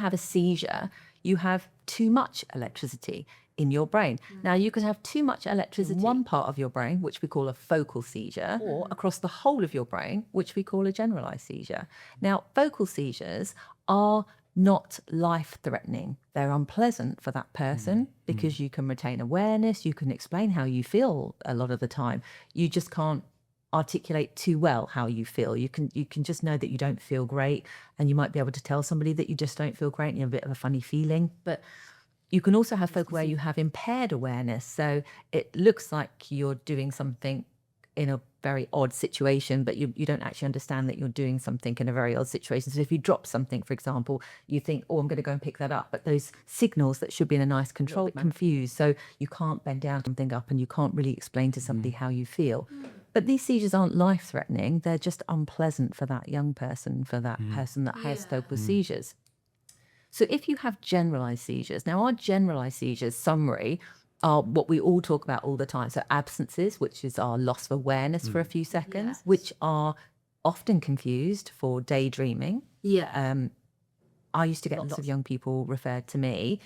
have a seizure, you have too much electricity in your brain. Now, you can have too much electricity in one part of your brain, which we call a focal seizure, or across the whole of your brain, which we call a generalized seizure. Now, focal seizures are not life-threatening. They're unpleasant for that person because you can retain awareness, you can explain how you feel a lot of the time. You just can't articulate too well how you feel. You can just know that you don't feel great, and you might be able to tell somebody that you just don't feel great and you have a bit of a funny feeling. But you can also have focal where you have impaired awareness. So it looks like you're doing something in a very odd situation, but you don't actually understand that you're doing something in a very odd situation. So if you drop something, for example, you think, oh, I'm going to go and pick that up. But those signals that should be in a nice control are confused. So you can't bend down something up and you can't really explain to somebody how you feel. But these seizures aren't life-threatening. They're just unpleasant for that young person, for that person that has focal seizures. So if you have generalized seizures, now our generalized seizures summary are what we all talk about all the time. So absences, which is our loss of awareness for a few seconds, which are often confused for daydreaming. I used to get lots of young people referred to me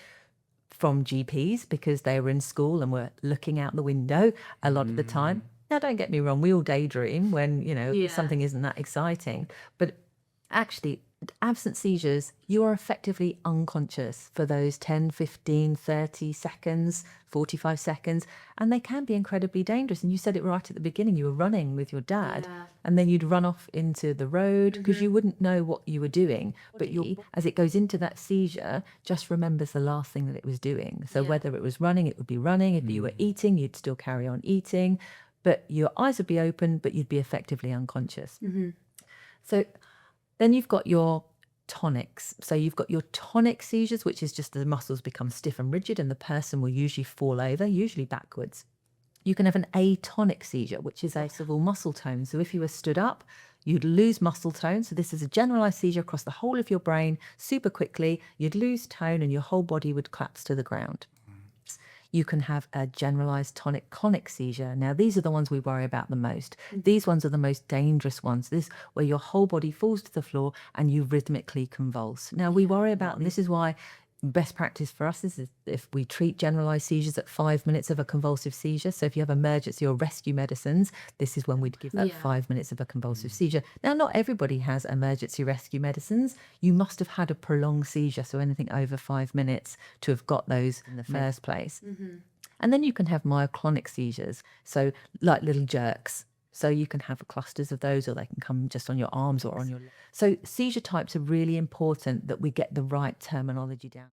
from GPs because they were in school and were looking out the window a lot of the time. Now, don't get me wrong, we all daydream when, something isn't that exciting. But actually, absent seizures, you are effectively unconscious for those 10, 15, 30 seconds, 45 seconds, and they can be incredibly dangerous. And you said it right at the beginning, you were running with your dad, and then you'd run off into the road because you wouldn't know what you were doing. But as it goes into that seizure, just remembers the last thing that it was doing. So whether it was running, it would be running. If you were eating, you'd still carry on eating. But your eyes would be open, but you'd be effectively unconscious. So then you've got your tonics. So you've got your tonic seizures, which is just the muscles become stiff and rigid and the person will usually fall over, usually backwards. You can have an atonic seizure, which is a civil muscle tone. So if you were stood up, you'd lose muscle tone. So this is a generalized seizure across the whole of your brain super quickly. You'd lose tone and your whole body would collapse to the ground. You can have a generalized tonic-clonic seizure. Now, these are the ones we worry about the most. These ones are the most dangerous ones. This where your whole body falls to the floor and you rhythmically convulse. Now, we worry about, and this is why best practice for us is if we treat generalized seizures at 5 minutes of a convulsive seizure. So if you have emergency or rescue medicines, this is when we'd give that 5 minutes of a convulsive seizure. Now, not everybody has emergency rescue medicines. You must have had a prolonged seizure, so anything over 5 minutes to have got those in the first place. And then you can have myoclonic seizures, so like little jerks. So you can have clusters of those, or they can come just on your arms or on your legs. So seizure types are really important that we get the right terminology down.